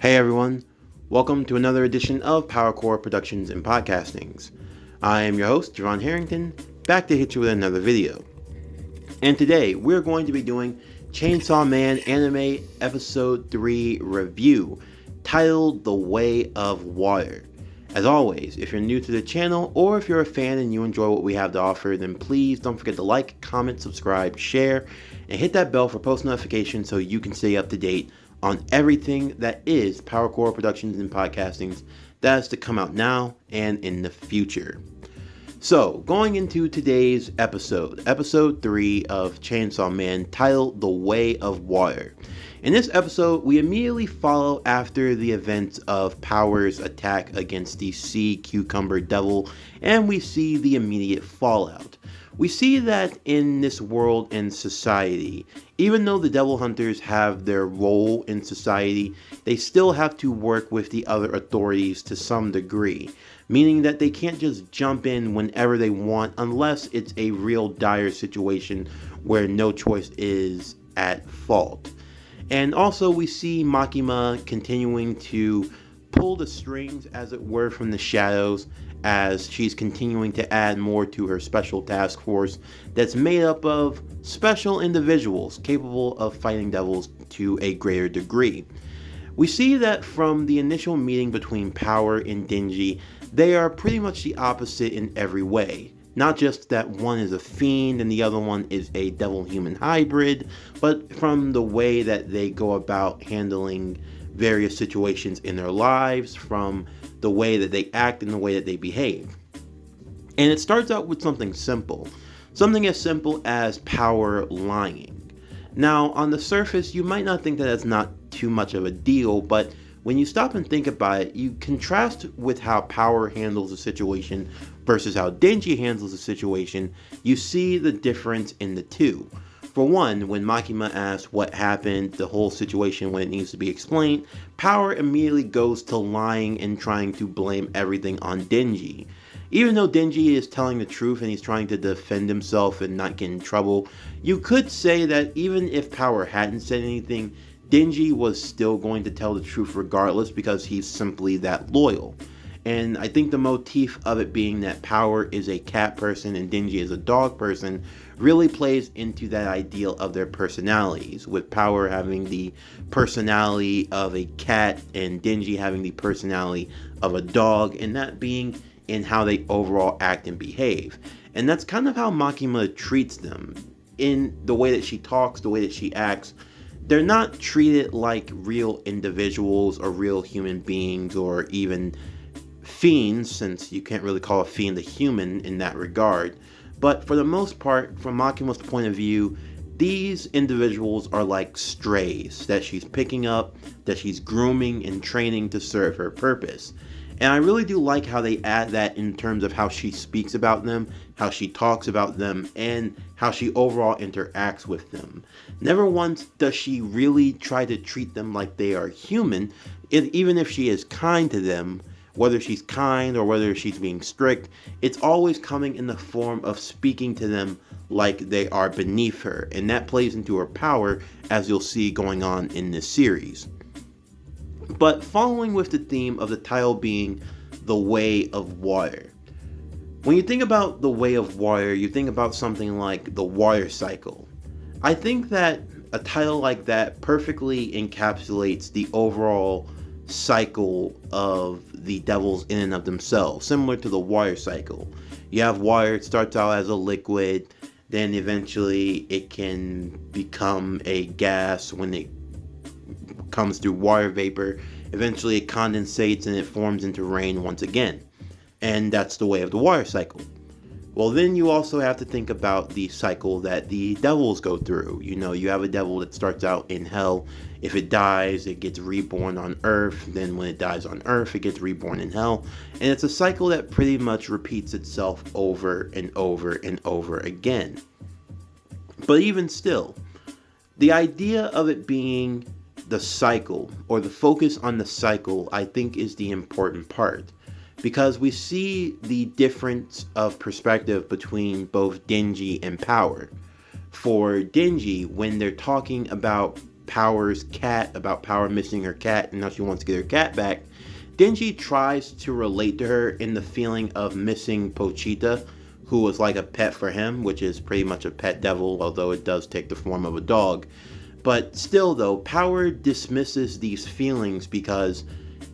Hey everyone, welcome to another edition of PowerCore Productions and Podcastings. I am your host, Javon Harrington, back to hit you with another video. And today we're going to be doing Chainsaw Man Anime Episode 3 review, titled The Way of Water. As always, if you're new to the channel or if you're a fan and you enjoy what we have to offer, then please don't forget to like, comment, subscribe, share, and hit that bell for post notifications so you can stay up to date on everything that is PowerCore Productions and Podcastings that is to come out now and in the future. So, going into today's episode 3 of Chainsaw Man, titled The Way of Water. In this episode, we immediately follow after the events of Power's attack against the Sea Cucumber Devil, and we see the immediate fallout. We see that in this world and society, even though the Devil Hunters have their role in society, they still have to work with the other authorities to some degree, meaning that they can't just jump in whenever they want unless it's a real dire situation where no choice is at fault. And also we see Makima continuing to pull the strings, as it were, from the shadows as she's continuing to add more to her special task force that's made up of special individuals capable of fighting devils to a greater degree. We see that from the initial meeting between Power and Denji, they are pretty much the opposite in every way. Not just that one is a fiend and the other one is a devil-human hybrid, but from the way that they go about handling various situations in their lives, from the way that they act and the way that they behave. And it starts out with something simple. Something as simple as Power lying. Now, on the surface, you might not think that that's not too much of a deal, but when you stop and think about it, you contrast with how Power handles a situation versus how Denji handles a situation, you see the difference in the two. For one, when Makima asks what happened, the whole situation when it needs to be explained, Power immediately goes to lying and trying to blame everything on Denji. Even though Denji is telling the truth and he's trying to defend himself and not get in trouble, you could say that even if Power hadn't said anything, Denji was still going to tell the truth regardless because he's simply that loyal. And I think the motif of it being that Power is a cat person and Denji is a dog person really plays into that ideal of their personalities, with Power having the personality of a cat and Denji having the personality of a dog, and that being in how they overall act and behave. And that's kind of how Makima treats them. In the way that she talks, the way that she acts, they're not treated like real individuals or real human beings or even fiends, since you can't really call a fiend a human in that regard. But for the most part, from Makima's point of view, these individuals are like strays that she's picking up, that she's grooming and training to serve her purpose. And I really do like how they add that in terms of how she speaks about them, how she talks about them, and how she overall interacts with them. Never once does she really try to treat them like they are human, even if she is kind to them. Whether she's kind or whether she's being strict, it's always coming in the form of speaking to them like they are beneath her, and that plays into her power, as you'll see going on in this series. But following with the theme of the title being The Way of Water. When you think about the Way of Water, you think about something like the water cycle. I think that a title like that perfectly encapsulates the overall cycle of the devils in and of themselves, similar to the water cycle. You have water, it starts out as a liquid, then eventually it can become a gas when it comes through water vapor. Eventually it condensates and it forms into rain once again. And that's the way of the water cycle. Well, then you also have to think about the cycle that the devils go through. You know, you have a devil that starts out in hell. If it dies, it gets reborn on Earth. Then when it dies on Earth, it gets reborn in hell. And it's a cycle that pretty much repeats itself over and over and over again. But even still, the idea of it being the cycle, or the focus on the cycle, I think is the important part. Because we see the difference of perspective between both Denji and Power. For Denji, when they're talking about Power's cat, about Power missing her cat, and now she wants to get her cat back, Denji tries to relate to her in the feeling of missing Pochita, who was like a pet for him, which is pretty much a pet devil, although it does take the form of a dog. But still, though, Power dismisses these feelings because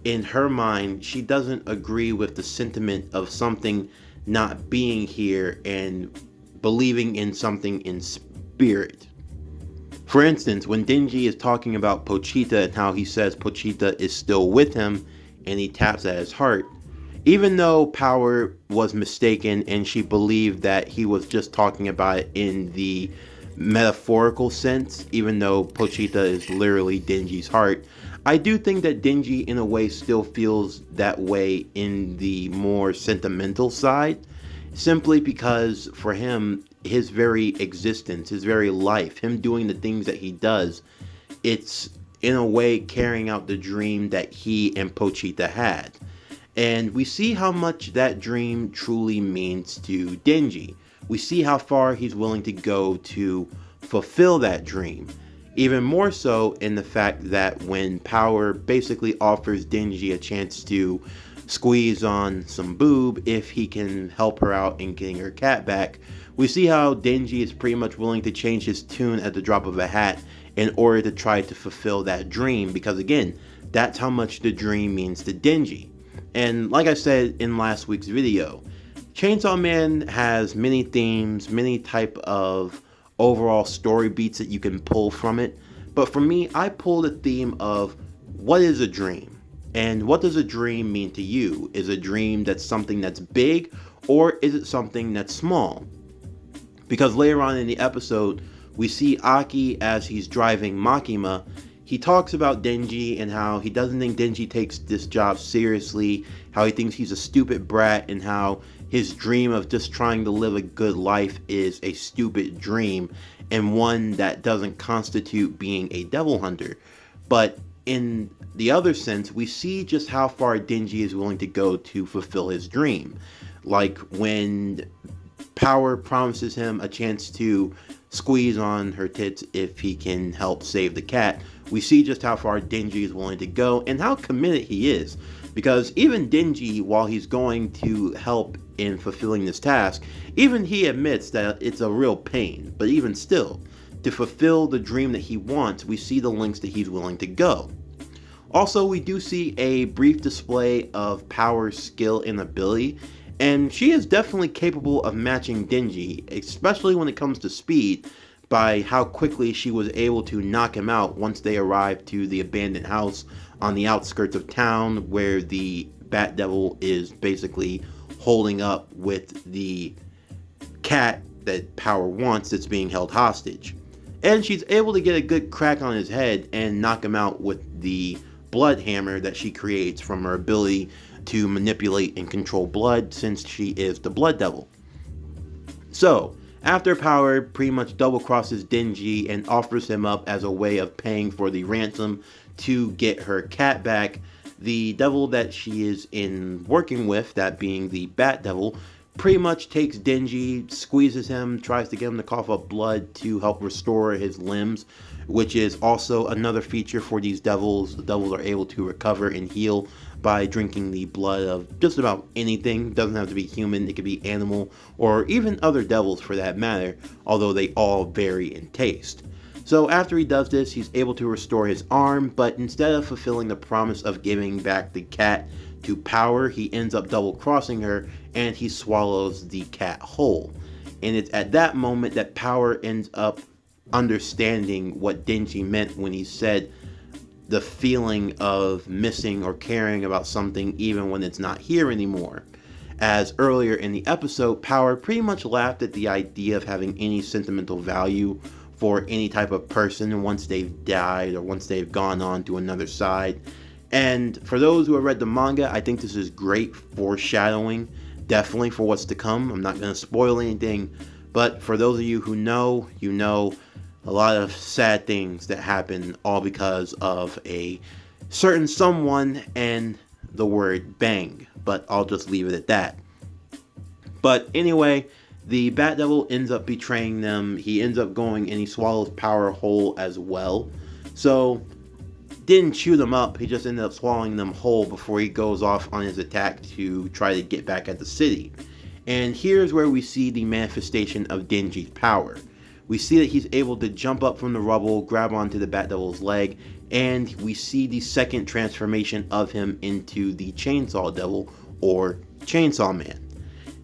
in her mind, she doesn't agree with the sentiment of something not being here and believing in something in spirit. For instance, when Denji is talking about Pochita and how he says Pochita is still with him and he taps at his heart, even though Power was mistaken and she believed that he was just talking about it in the metaphorical sense, even though Pochita is literally Denji's heart, I do think that Denji in a way still feels that way in the more sentimental side, simply because for him, his very existence, his very life, him doing the things that he does, it's in a way carrying out the dream that he and Pochita had. And we see how much that dream truly means to Denji. We see how far he's willing to go to fulfill that dream. Even more so in the fact that when Power basically offers Denji a chance to squeeze on some boob if he can help her out in getting her cat back, we see how Denji is pretty much willing to change his tune at the drop of a hat in order to try to fulfill that dream, because again, that's how much the dream means to Denji. And like I said in last week's video, Chainsaw Man has many themes, many type of overall story beats that you can pull from it. But for me, I pull the theme of what is a dream? And what does a dream mean to you? Is a dream that's something that's big, or is it something that's small? Because later on in the episode, we see Aki as he's driving Makima. He talks about Denji and how he doesn't think Denji takes this job seriously, how he thinks he's a stupid brat, and how his dream of just trying to live a good life is a stupid dream and one that doesn't constitute being a devil hunter. But in the other sense, we see just how far Denji is willing to go to fulfill his dream. Like when Power promises him a chance to squeeze on her tits if he can help save the cat, we see just how far Denji is willing to go and how committed he is. Because even Denji, while he's going to help in fulfilling this task, even he admits that it's a real pain. But even still, to fulfill the dream that he wants, we see the lengths that he's willing to go. Also, we do see a brief display of Power's skill and ability, and she is definitely capable of matching Denji, especially when it comes to speed, by how quickly she was able to knock him out once they arrived to the abandoned house on the outskirts of town, where the Bat Devil is basically holding up with the cat that Power wants that's being held hostage. And she's able to get a good crack on his head and knock him out with the blood hammer that she creates from her ability to manipulate and control blood, since she is the Blood Devil. So, after Power pretty much double crosses Denji and offers him up as a way of paying for the ransom to get her cat back, the devil that she is in working with, that being the Bat Devil, pretty much takes Denji, squeezes him, tries to get him to cough up blood to help restore his limbs, which is also another feature for these devils. The devils are able to recover and heal by drinking the blood of just about anything. It doesn't have to be human, it could be animal, or even other devils for that matter, although they all vary in taste. So after he does this, he's able to restore his arm, but instead of fulfilling the promise of giving back the cat to Power, he ends up double crossing her and he swallows the cat whole. And it's at that moment that Power ends up understanding what Denji meant when he said the feeling of missing or caring about something even when it's not here anymore. As earlier in the episode, Power pretty much laughed at the idea of having any sentimental value for any type of person once they've died or once they've gone on to another side. And for those who have read the manga, I think this is great foreshadowing, definitely for what's to come. I'm not going to spoil anything, but for those of you who know, you know, a lot of sad things that happen all because of a certain someone and the word bang. But I'll just leave it at that. But anyway, the Bat Devil ends up betraying them. He ends up going and he swallows Power whole as well. So didn't chew them up, he just ended up swallowing them whole before he goes off on his attack to try to get back at the city. And here's where we see the manifestation of Denji's power. We see that he's able to jump up from the rubble, grab onto the Bat Devil's leg, and we see the second transformation of him into the Chainsaw Devil, or Chainsaw Man.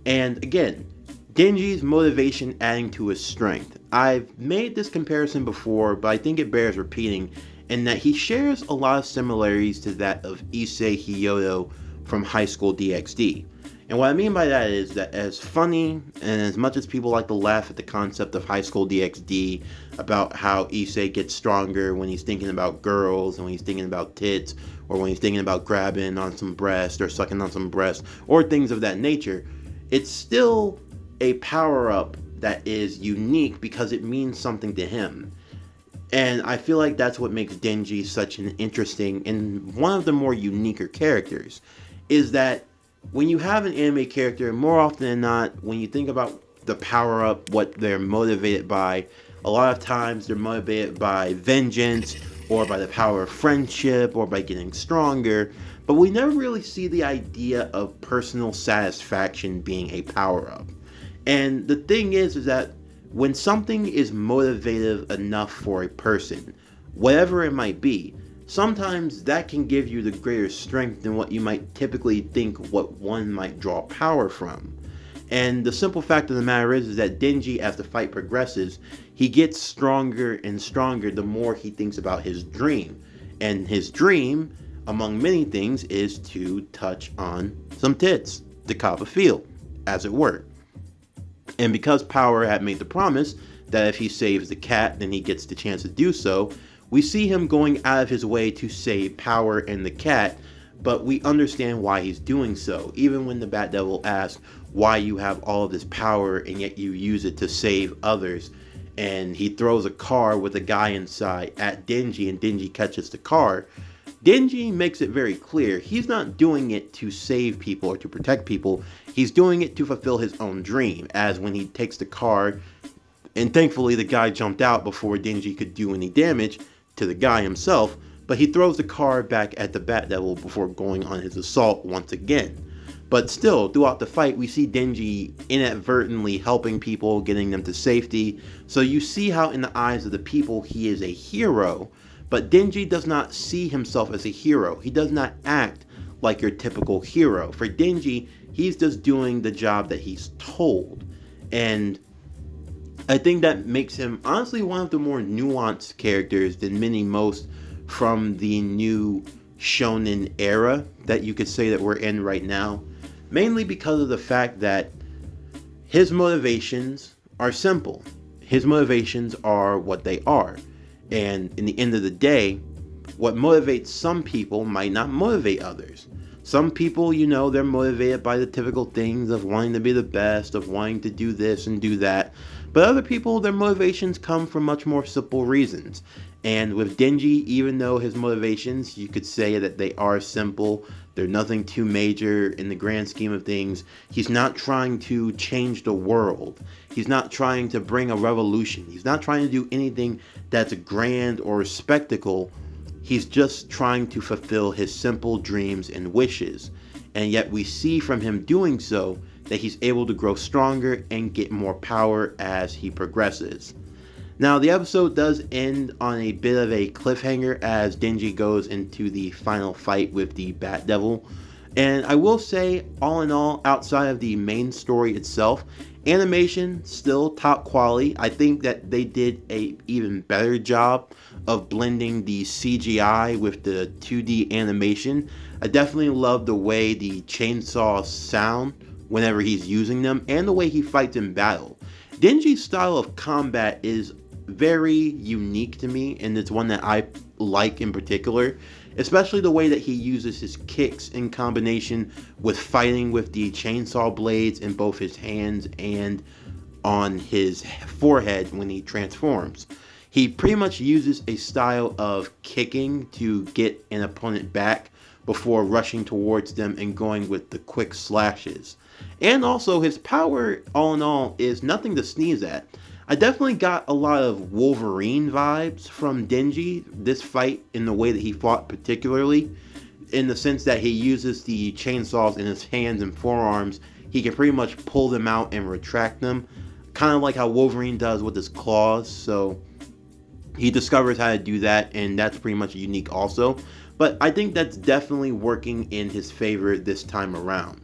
And again, Denji's motivation adding to his strength. I've made this comparison before, but I think it bears repeating, in that he shares a lot of similarities to that of Issei Hyodo from High School DxD. And what I mean by that is that as funny and as much as people like to laugh at the concept of High School DxD, about how Issei gets stronger when he's thinking about girls and when he's thinking about tits, or when he's thinking about grabbing on some breast or sucking on some breast, or things of that nature, it's still a power-up that is unique because it means something to him. And I feel like that's what makes Denji such an interesting and one of the more uniquer characters, is that when you have an anime character, more often than not, when you think about the power-up, what they're motivated by, a lot of times they're motivated by vengeance, or by the power of friendship, or by getting stronger, but we never really see the idea of personal satisfaction being a power-up. And the thing is that when something is motivative enough for a person, whatever it might be, sometimes that can give you the greater strength than what you might typically think what one might draw power from. And the simple fact of the matter is that Denji, as the fight progresses, he gets stronger and stronger the more he thinks about his dream. And his dream, among many things, is to touch on some tits, to cop a feel, as it were. And because Power had made the promise that if he saves the cat, then he gets the chance to do so, we see him going out of his way to save Power and the cat, but we understand why he's doing so. Even when the Bat Devil asks why you have all of this power and yet you use it to save others, and he throws a car with a guy inside at Denji and Denji catches the car, Denji makes it very clear he's not doing it to save people or to protect people. He's doing it to fulfill his own dream, as when he takes the car, and thankfully the guy jumped out before Denji could do any damage to the guy himself, but he throws the car back at the Bat Devil before going on his assault once again. But still, throughout the fight, we see Denji inadvertently helping people, getting them to safety, so you see how in the eyes of the people he is a hero. But Denji does not see himself as a hero. He does not act like your typical hero. For Denji, he's just doing the job that he's told. And I think that makes him honestly one of the more nuanced characters than most from the new shonen era that you could say that we're in right now. Mainly because of the fact that his motivations are simple. His motivations are what they are. And in the end of the day, what motivates some people might not motivate others. Some people, they're motivated by the typical things of wanting to be the best, of wanting to do this and do that. But other people, their motivations come from much more simple reasons. And with Denji, even though his motivations, you could say that they are simple, they're nothing too major in the grand scheme of things, he's not trying to change the world. He's not trying to bring a revolution. He's not trying to do anything that's grand or a spectacle. He's just trying to fulfill his simple dreams and wishes. And yet we see from him doing so that he's able to grow stronger and get more power as he progresses. Now, the episode does end on a bit of a cliffhanger as Denji goes into the final fight with the Bat Devil. And I will say, all in all, outside of the main story itself, animation still top quality. I think that they did a even better job of blending the CGI with the 2D animation. I definitely love the way the chainsaws sound whenever he's using them, and the way he fights in battle. Denji's style of combat is very unique to me, and it's one that I like in particular, especially the way that he uses his kicks in combination with fighting with the chainsaw blades in both his hands and on his forehead when he transforms. He pretty much uses a style of kicking to get an opponent back before rushing towards them and going with the quick slashes. And also, his power, all in all, is nothing to sneeze at. I definitely got a lot of Wolverine vibes from Denji, this fight, in the way that he fought particularly, in the sense that he uses the chainsaws in his hands and forearms. He can pretty much pull them out and retract them, kind of like how Wolverine does with his claws. So he discovers how to do that, and that's pretty much unique also. But I think that's definitely working in his favor this time around.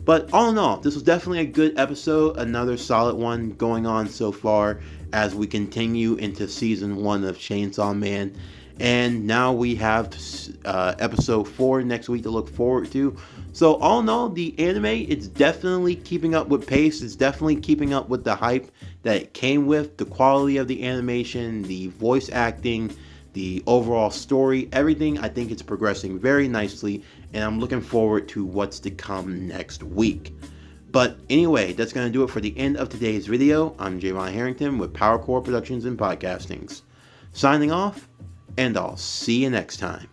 But all in all, this was definitely a good episode, another solid one going on so far as we continue into season 1 of Chainsaw Man. And now we have episode 4 next week to look forward to. So all in all, the anime, it's definitely keeping up with pace. It's definitely keeping up with the hype that it came with. The quality of the animation, the voice acting, the overall story, everything. I think it's progressing very nicely, and I'm looking forward to what's to come next week. But anyway, that's going to do it for the end of today's video. I'm Javon Harrington with PowerCore Productions and Podcastings. Signing off, and I'll see you next time.